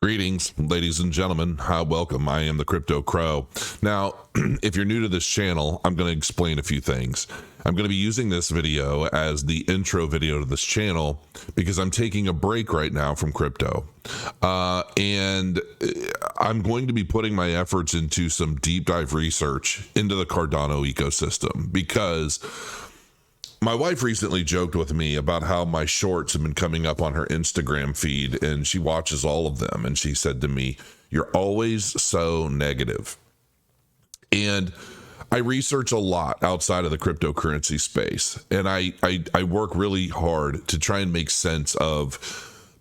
Greetings, ladies and gentlemen. Hi, welcome. I am the Crypto Crow. Now, if you're new to this channel, I'm going to explain a few things. I'm going to be using this video as the intro video to this channel because I'm taking a break right now from crypto. And I'm going to be putting my efforts into some deep dive research into the Cardano ecosystem because my wife recently joked with me about how my shorts have been coming up on her Instagram feed, and she watches all of them. And she said to me, "You're always so negative." And I research a lot outside of the cryptocurrency space, and I work really hard to try and make sense of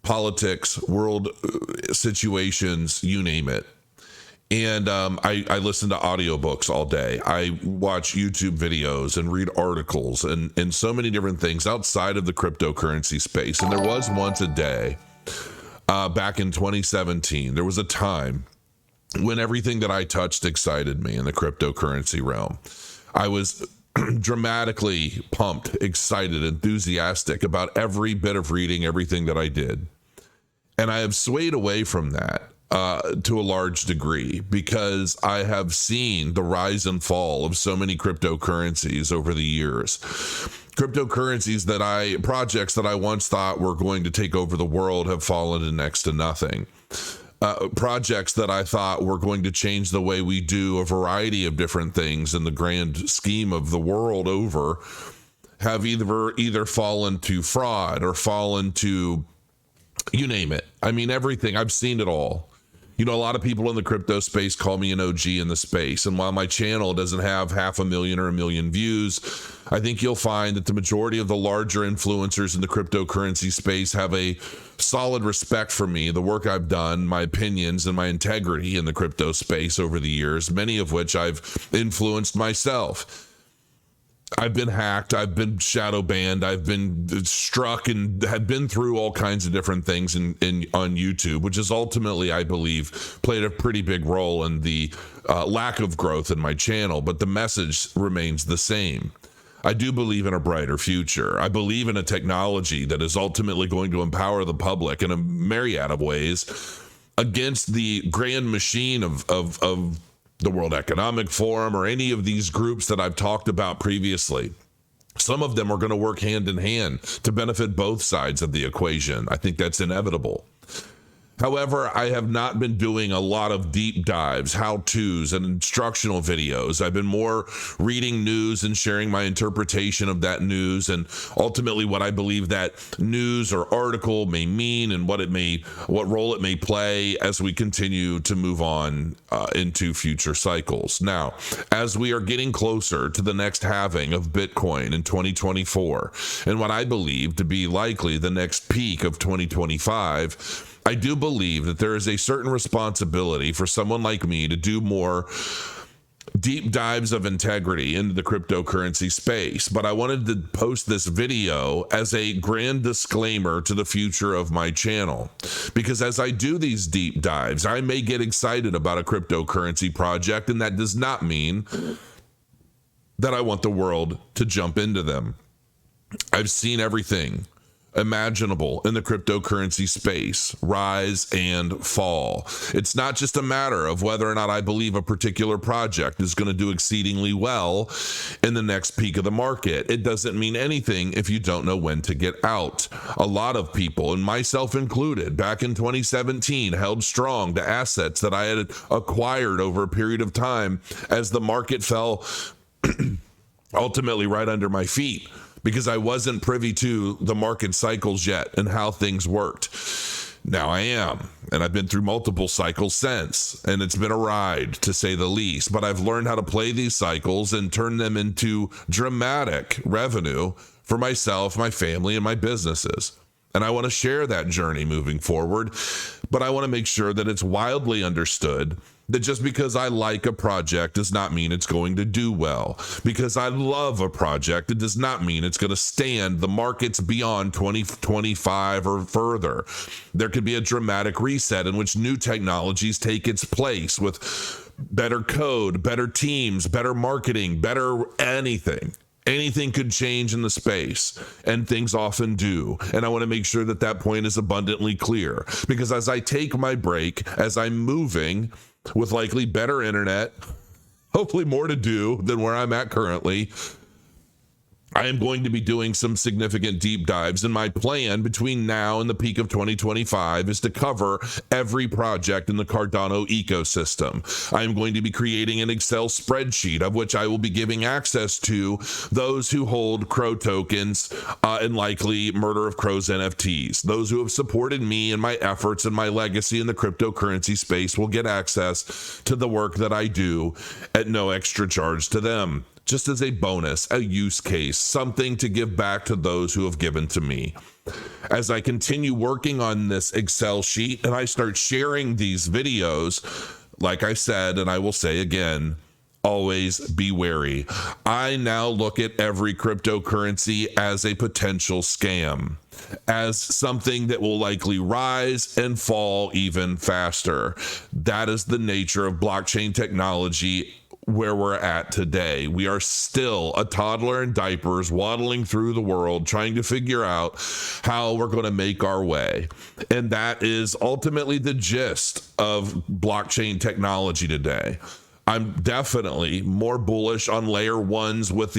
politics, world situations, you name it. And I listen to audiobooks all day. I watch YouTube videos and read articles and so many different things outside of the cryptocurrency space. And there was once a day back in 2017, there was a time when everything that I touched excited me in the cryptocurrency realm. I was dramatically pumped, excited, enthusiastic about every bit of reading, everything that I did. And I have swayed away from that to a large degree because I have seen the rise and fall of so many cryptocurrencies over the years. Cryptocurrencies projects that I once thought were going to take over the world have fallen to next to nothing. Projects that I thought were going to change the way we do a variety of different things in the grand scheme of the world over have either fallen to fraud or fallen to, you name it. I mean, everything. I've seen it all. You know, a lot of people in the crypto space call me an OG in the space. And while my channel doesn't have 500,000 or 1 million views, I think you'll find that the majority of the larger influencers in the cryptocurrency space have a solid respect for me, the work I've done, my opinions, and my integrity in the crypto space over the years, many of which I've influenced myself. I've been hacked, I've been shadow banned, I've been struck, and have been through all kinds of different things on YouTube, which is ultimately, I believe, played a pretty big role in the lack of growth in my channel, but the message remains the same. I do believe in a brighter future. I believe in a technology that is ultimately going to empower the public in a myriad of ways against the grand machine of the World Economic Forum or any of these groups that I've talked about previously. Some of them are going to work hand in hand to benefit both sides of the equation. I think that's inevitable. However, I have not been doing a lot of deep dives, how-tos, and instructional videos. I've been more reading news and sharing my interpretation of that news and ultimately what I believe that news or article may mean and what role it may play as we continue to move on into future cycles. Now, as we are getting closer to the next halving of Bitcoin in 2024 and what I believe to be likely the next peak of 2025, I do believe that there is a certain responsibility for someone like me to do more deep dives of integrity into the cryptocurrency space. But I wanted to post this video as a grand disclaimer to the future of my channel. Because as I do these deep dives, I may get excited about a cryptocurrency project, and that does not mean that I want the world to jump into them. I've seen everything imaginable in the cryptocurrency space rise and fall. It's not just a matter of whether or not I believe a particular project is going to do exceedingly well in the next peak of the market. It doesn't mean anything if you don't know when to get out. A lot of people, and myself included, back in 2017 held strong to assets that I had acquired over a period of time as the market fell ultimately right under my feet, because I wasn't privy to the market cycles yet and how things worked. Now I am, and I've been through multiple cycles since, and it's been a ride to say the least, but I've learned how to play these cycles and turn them into dramatic revenue for myself, my family, and my businesses. And I want to share that journey moving forward, but I want to make sure that it's wildly understood that just because I like a project does not mean it's going to do well. Because I love a project, it does not mean it's going to stand the markets beyond 2025 or further. There could be a dramatic reset in which new technologies take its place with better code, better teams, better marketing, better anything. Anything could change in the space, and things often do. And I want to make sure that that point is abundantly clear, because as I take my break, as I'm moving with likely better internet, hopefully more to do than where I'm at currently, I am going to be doing some significant deep dives, and my plan between now and the peak of 2025 is to cover every project in the Cardano ecosystem. I am going to be creating an Excel spreadsheet of which I will be giving access to those who hold Crow tokens and likely Murder of Crows NFTs. Those who have supported me and my efforts and my legacy in the cryptocurrency space will get access to the work that I do at no extra charge to them. Just as a bonus, a use case, something to give back to those who have given to me. As I continue working on this Excel sheet and I start sharing these videos, like I said, and I will say again, always be wary. I now look at every cryptocurrency as a potential scam, as something that will likely rise and fall even faster. That is the nature of blockchain technology where we're at today. We are still a toddler in diapers waddling through the world trying to figure out how we're going to make our way. And that is ultimately the gist of blockchain technology today. I'm definitely more bullish on layer ones with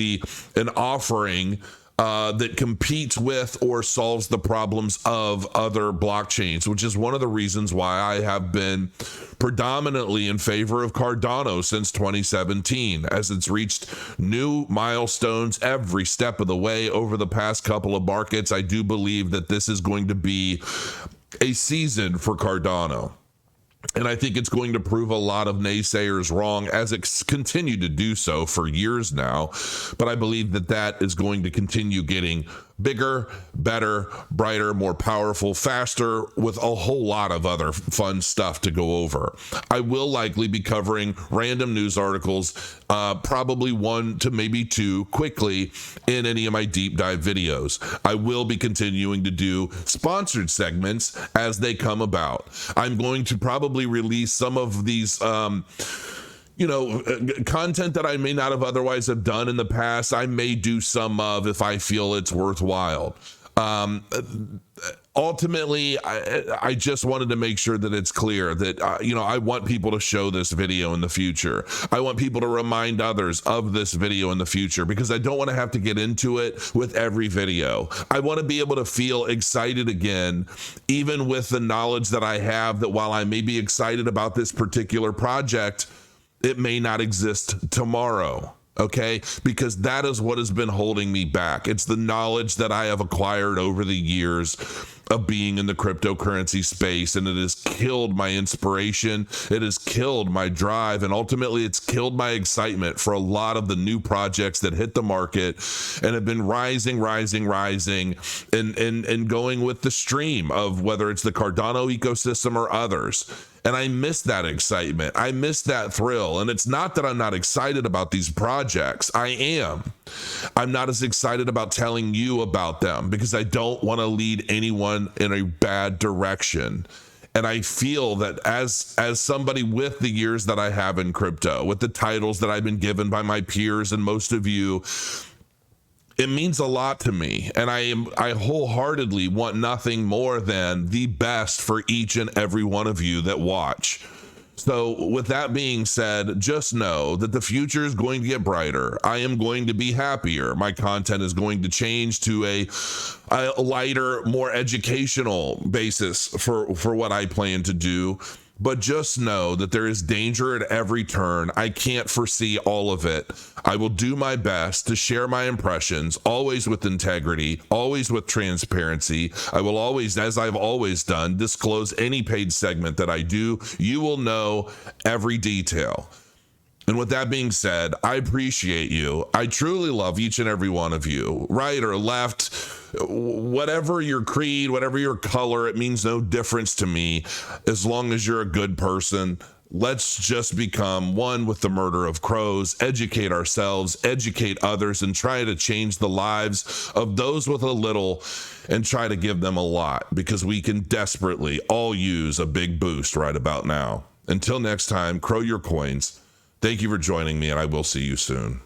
an offering that competes with or solves the problems of other blockchains, which is one of the reasons why I have been predominantly in favor of Cardano since 2017, as it's reached new milestones every step of the way over the past couple of markets. I do believe that this is going to be a season for Cardano. And I think it's going to prove a lot of naysayers wrong, as it's continued to do so for years now. But I believe that that is going to continue getting bigger, better, brighter, more powerful, faster, with a whole lot of other fun stuff to go over. I will likely be covering random news articles, probably one to maybe two quickly in any of my deep dive videos. I will be continuing to do sponsored segments as they come about. I'm going to probably release some of these content that I may not have otherwise have done in the past. I may do some of if I feel it's worthwhile. Ultimately, I just wanted to make sure that it's clear that, I want people to show this video in the future. I want people to remind others of this video in the future, because I don't want to have to get into it with every video. I want to be able to feel excited again, even with the knowledge that I have that while I may be excited about this particular project, it may not exist tomorrow, okay? Because that is what has been holding me back. It's the knowledge that I have acquired over the years of being in the cryptocurrency space, and it has killed my inspiration, it has killed my drive, and ultimately it's killed my excitement for a lot of the new projects that hit the market and have been rising, and going with the stream of whether it's the Cardano ecosystem or others. And I miss that excitement. I miss that thrill. And it's not that I'm not excited about these projects. I am. I'm not as excited about telling you about them because I don't want to lead anyone in a bad direction. And I feel that as somebody with the years that I have in crypto, with the titles that I've been given by my peers and most of you, it means a lot to me, and I wholeheartedly want nothing more than the best for each and every one of you that watch. So with that being said, just know that the future is going to get brighter. I am going to be happier. My content is going to change to a lighter, more educational basis for what I plan to do. But just know that there is danger at every turn. I can't foresee all of it. I will do my best to share my impressions, always with integrity, always with transparency. I will always, as I've always done, disclose any paid segment that I do. You will know every detail. And with that being said, I appreciate you. I truly love each and every one of you, right or left, whatever your creed, whatever your color, it means no difference to me as long as you're a good person. Let's just become one with the murder of crows, educate ourselves, educate others, and try to change the lives of those with a little and try to give them a lot, because we can desperately all use a big boost right about now. Until next time, crow your coins. Thank you for joining me, and I will see you soon.